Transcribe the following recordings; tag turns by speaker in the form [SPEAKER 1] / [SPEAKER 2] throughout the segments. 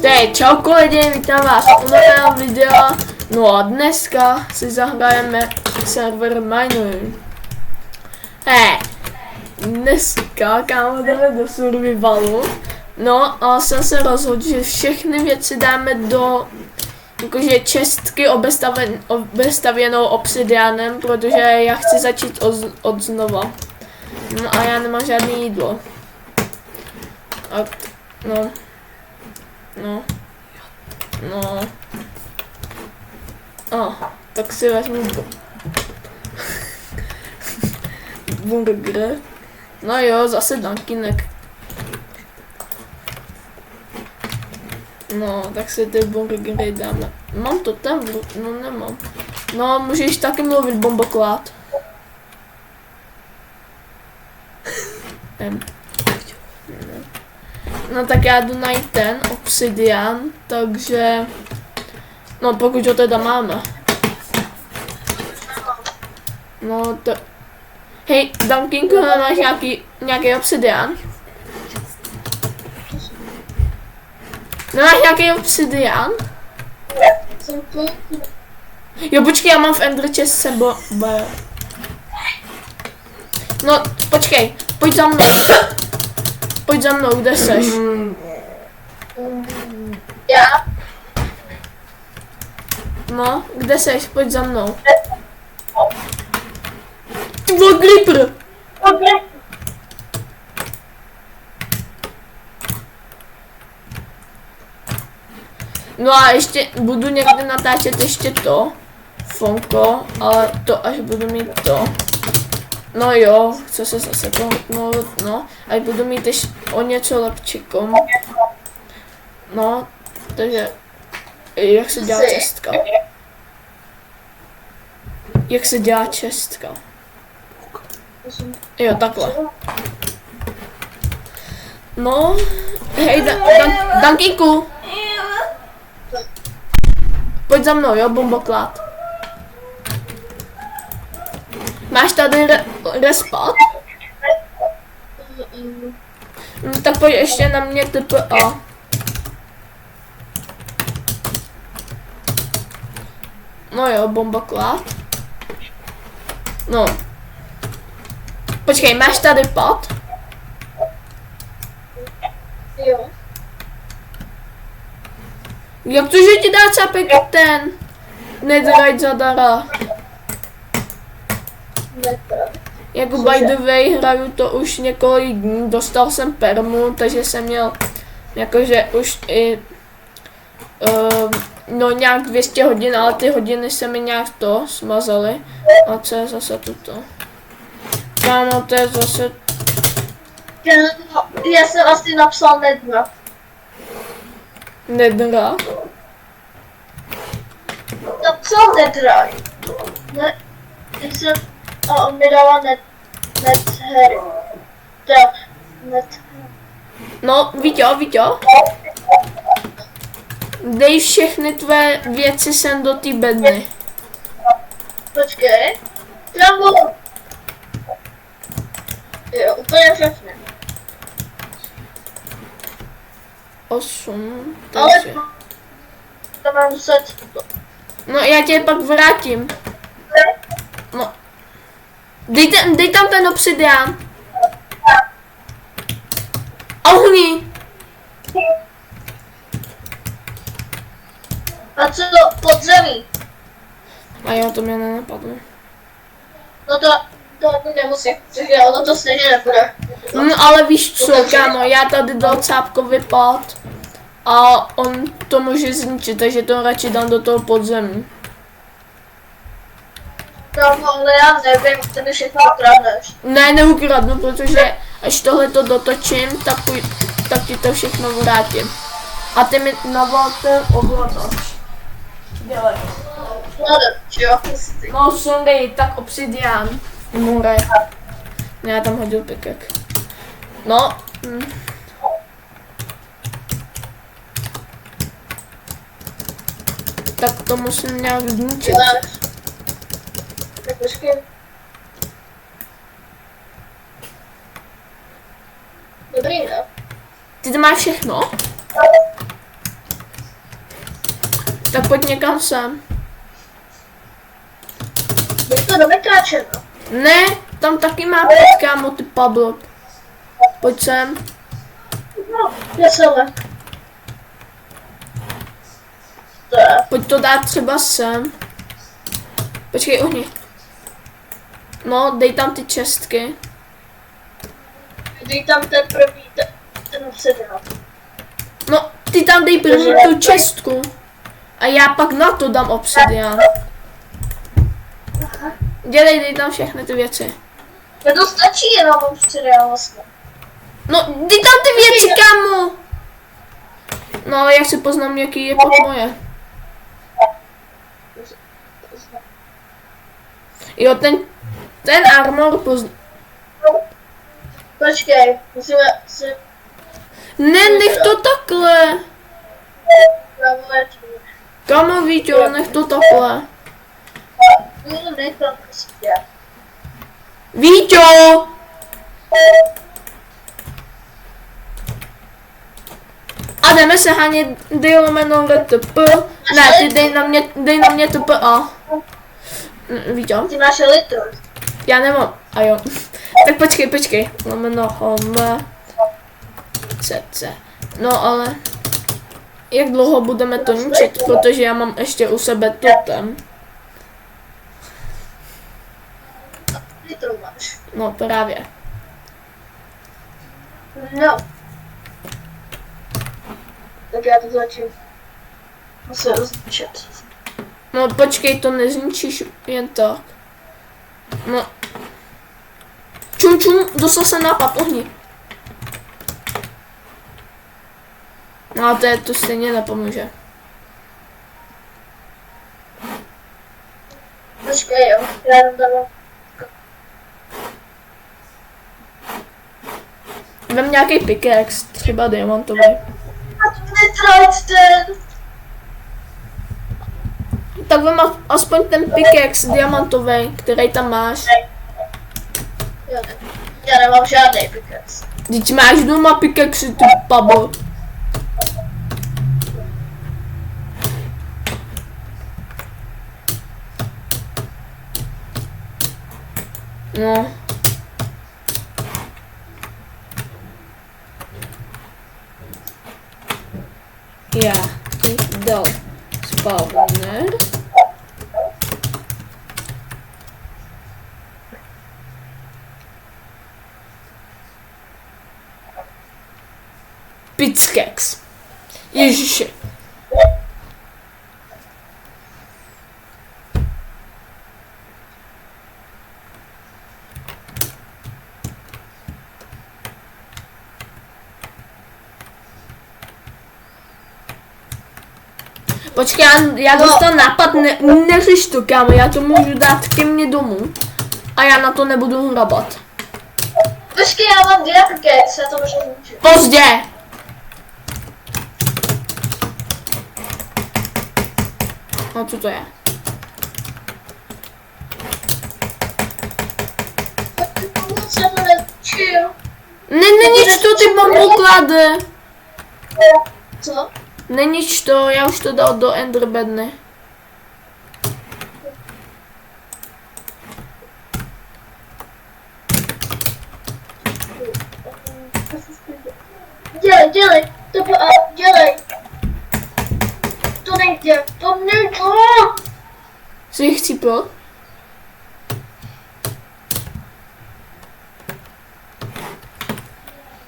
[SPEAKER 1] Teď, čauko lidi, vítám vás u nového videa. No a dneska si zahrajeme server Minecraft. Dneska kámo jdeme do survivalu. No a jsem se rozhodl, že všechny věci dáme do jakože čestky obestavěnou obsidianem, protože já chci začít od znova. No a já nemám žádné jídlo. Tak si vezmu burger. No jo, zase Dunkinek. No, tak si ty burgery dáme. Mám to tam? No nemám. No, můžeš taky mluvit, bomboklát. No tak já jdu najít ten obsidian, takže... No pokud ho teda máme. No to... Hej, Dunkinku, máš nějaký obsidian? Nemáš nějaký obsidian? Jo, počkej, já mám v Ender chest sebo... No, počkej, pojď za mnou. Pojď za mnou, kde seš?
[SPEAKER 2] Já?
[SPEAKER 1] No, kde seš? Pojď za mnou. Ty vole, creeper! No a ještě budu někdy natáčet ještě to. Fonko, ale to až budu mít to. No jo, chce se zase kouknout, no. A budu mít ještě o něco lepčikom. No, takže... Jak se dělá čestka? Jak se dělá čestka? Jo, takhle. No, hej, Dunkinku. Pojď za mnou, jo, bomboklát. Máš tady respat? No, tak pojď ještě na mě TPA. No jo, bomboklát. No. Počkej, máš tady pot?
[SPEAKER 2] Jo.
[SPEAKER 1] Jak to, že ti dá capek ten netherite zadara? Jako by the way, hraju to už několik dní, dostal jsem permu, takže jsem měl jakože už i no nějak 200 hodin, ale ty hodiny se mi nějak to smazaly. A co je zase tuto? Kámo, to je zase...
[SPEAKER 2] Já jsem asi napsal Nedra.
[SPEAKER 1] Nedra?
[SPEAKER 2] Napsal Nedra. Ne, jsem... A on mi dala net hry.
[SPEAKER 1] No, Víťo. Dej všechny tvé věci sem do té bedny.
[SPEAKER 2] Počkej. Tam jo, úplně všechny.
[SPEAKER 1] 8,
[SPEAKER 2] Ale
[SPEAKER 1] takže...
[SPEAKER 2] to mám muset...
[SPEAKER 1] No, já tě pak vrátím. No. Dej tam ten obsidian. Ohni.
[SPEAKER 2] A co podzemí?
[SPEAKER 1] A jo, to mě nenapadlo.
[SPEAKER 2] No to nemusí, protože ono to stejně nebude.
[SPEAKER 1] No ale víš co, kámo, já tady dal cápkový pád a on to může zničit, takže to radši dám do toho podzemí.
[SPEAKER 2] No, ale já nevím, ty mi všechno ukradneš.
[SPEAKER 1] Ne, neukradnu, protože až tohle to dotočím, tak ti to všechno vrátím. A ty mi navál ten ovladač. Dělej.
[SPEAKER 2] Jo.
[SPEAKER 1] No sorry, tak obsidian. Můre. Já tam hodil pikek. No. Tak to musím nějak zničit.
[SPEAKER 2] Tak počkej. Dobrý, no.
[SPEAKER 1] Ty to máš všechno? Tak pojď někam sem.
[SPEAKER 2] Je to do mekáče, no.
[SPEAKER 1] Ne, tam taky má pět, kámo, ty Pablo. Pojď sem.
[SPEAKER 2] No, veselé. Tak.
[SPEAKER 1] Pojď to dát třeba sem. Počkej, ohni. No, dej tam ty čestky.
[SPEAKER 2] Dej tam ten první, ten obsidian.
[SPEAKER 1] No, ty tam dej první tu čestku. A já pak na to dám obsidian. Dej tam všechny ty věci.
[SPEAKER 2] No to stačí jenom obsidian vlastně.
[SPEAKER 1] No, dej tam ty věci, kámo. No, ale jak si poznám, jaký je pak moje. Jo, ten armor poznám.
[SPEAKER 2] Počkej, musíme si...
[SPEAKER 1] Ne, nech to takhle. Kámo, Víťo, nech to takhle. Víťo! A jdeme se hanět, dej lomeno LTP. Ne, ty dej na mě TPA. Víťo?
[SPEAKER 2] Ty máš litr.
[SPEAKER 1] Já nemám, a jo. Tak počkej. Lomeno home. CC. No ale... Jak dlouho budeme to ničit, protože já mám ještě u sebe totem.
[SPEAKER 2] Litr máš.
[SPEAKER 1] No právě.
[SPEAKER 2] No. Tak já to začnu. Musím rozličit.
[SPEAKER 1] No počkej, to nezničíš jen tak. No. Čum, dostal jsem nápad, ohni. No a to stejně nepomůže.
[SPEAKER 2] Počkej, jo, já jenom dávám.
[SPEAKER 1] Vem nějaký pickaxe, třeba diamantový.
[SPEAKER 2] A to netrať ten.
[SPEAKER 1] Tak vem aspoň ten pickaxe diamantový, který tam máš.
[SPEAKER 2] Já nemám žádný pickaxe.
[SPEAKER 1] Teď máš doma pickaxe, ty Pablo. No. Já bych dal spawner. Pickaxe. Ježiši. Počkej, já dostal nápad, neřeš to, kámo, já to můžu dát ke mně domů. A já na to nebudu hrabat.
[SPEAKER 2] Počkej, já mám pickaxe, já to možná můžu.
[SPEAKER 1] Pozdě! No co to je?
[SPEAKER 2] Já to nečil.
[SPEAKER 1] Nenič to, ty bambuklady.
[SPEAKER 2] Co?
[SPEAKER 1] Nenič to, já už to dal do enderbedny.
[SPEAKER 2] Dělej, dělej. To nejde, to nejde.
[SPEAKER 1] Co jich chcípl?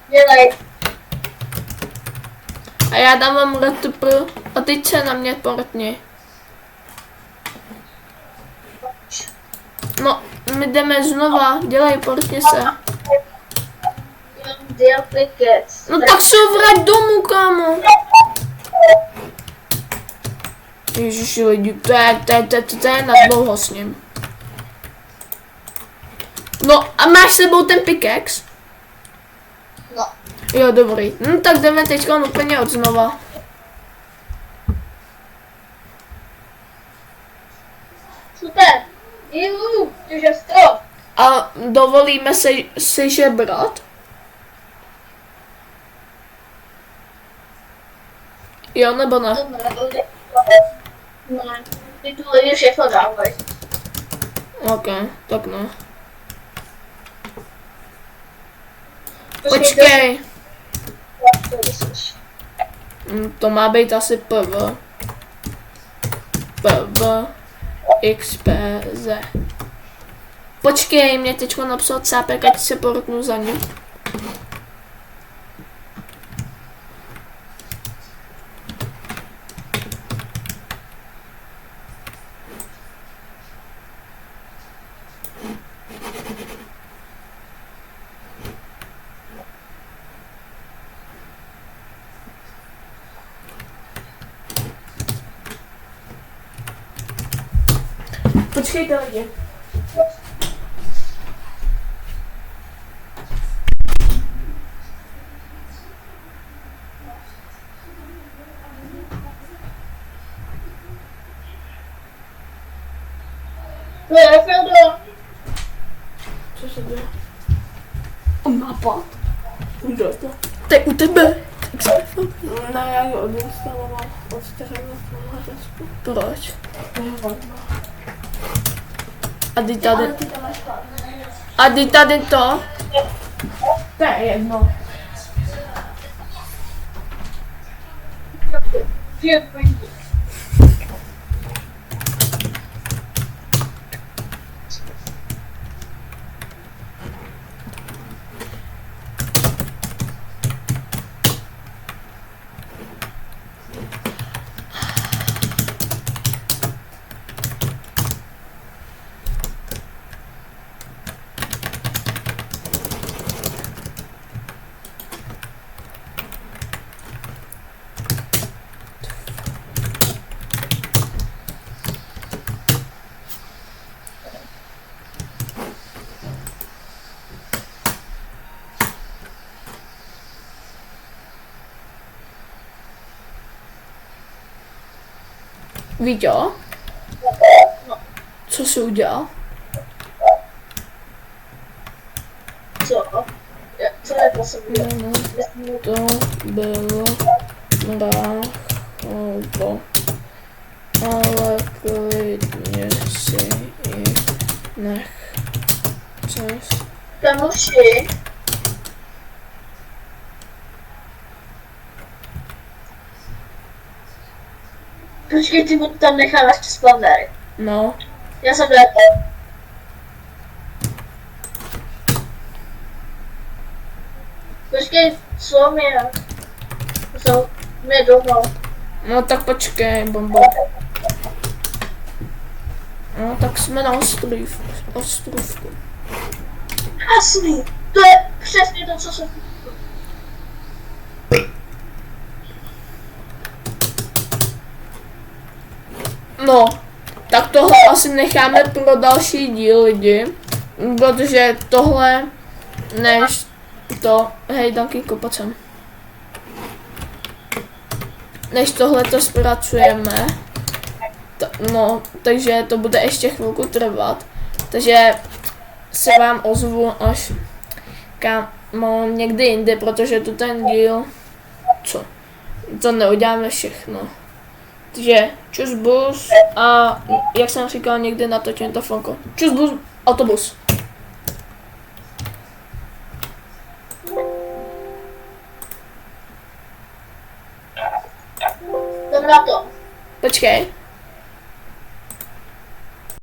[SPEAKER 2] Dělej.
[SPEAKER 1] A já dávám RTP a teď se na mě portni. No, my jdeme znova, dělej, portni se.
[SPEAKER 2] Dělej pickaxe.
[SPEAKER 1] No tak se vrať domů, kámo. Ježiši lidi, to je na dlouho s ním. No a máš s sebou ten pickaxe?
[SPEAKER 2] No.
[SPEAKER 1] Jo, dobrý. No tak jdeme teďka úplně od znova.
[SPEAKER 2] Super. Už je strop.
[SPEAKER 1] A dovolíme si žebrat? Jo, nebo ne?
[SPEAKER 2] Ne, ty tu lidi všechno dávají.
[SPEAKER 1] Ok, tak no. Počkej. To má být asi PV. PV. XPZ. Počkej, mě teďko napsal cápek, ať se porotnu za ním. Počkejte lidi.
[SPEAKER 2] To je Frodo.
[SPEAKER 1] Co se děje? On má plat. Kdo je to? To je u tebe. Ne, já ho odinstaloval. Odstřelil tohle řezku. Proč? A ty tady... A ty tady to? To je jedno. Víťo? Co jsi udělal?
[SPEAKER 2] Co? Co je to sobě?
[SPEAKER 1] To bylo mráchovo. Ale klidně si ji nech. Čas.
[SPEAKER 2] Kamuši. Počkej, ty mu tam necháváš přes planery.
[SPEAKER 1] No.
[SPEAKER 2] Já jsem lepší. Počkej, co mě? Jsou mě doma.
[SPEAKER 1] No tak počkej, bombo. No tak jsme na ostrovku.
[SPEAKER 2] Jasný, to je přesně to, co jsem...
[SPEAKER 1] No, tak tohle asi necháme pro další díl lidi, protože tohle, než to, hej Danky, pojď sem. Než tohle to zpracujeme, no, takže to bude ještě chvilku trvat, takže se vám ozvu až kámo někdy jindy, protože tu ten díl, co, to neuděláme všechno. Takže čus bus a jak jsem říkal, někdy natočím to fonko. Čus bus, autobus.
[SPEAKER 2] Jdem na to.
[SPEAKER 1] Počkej.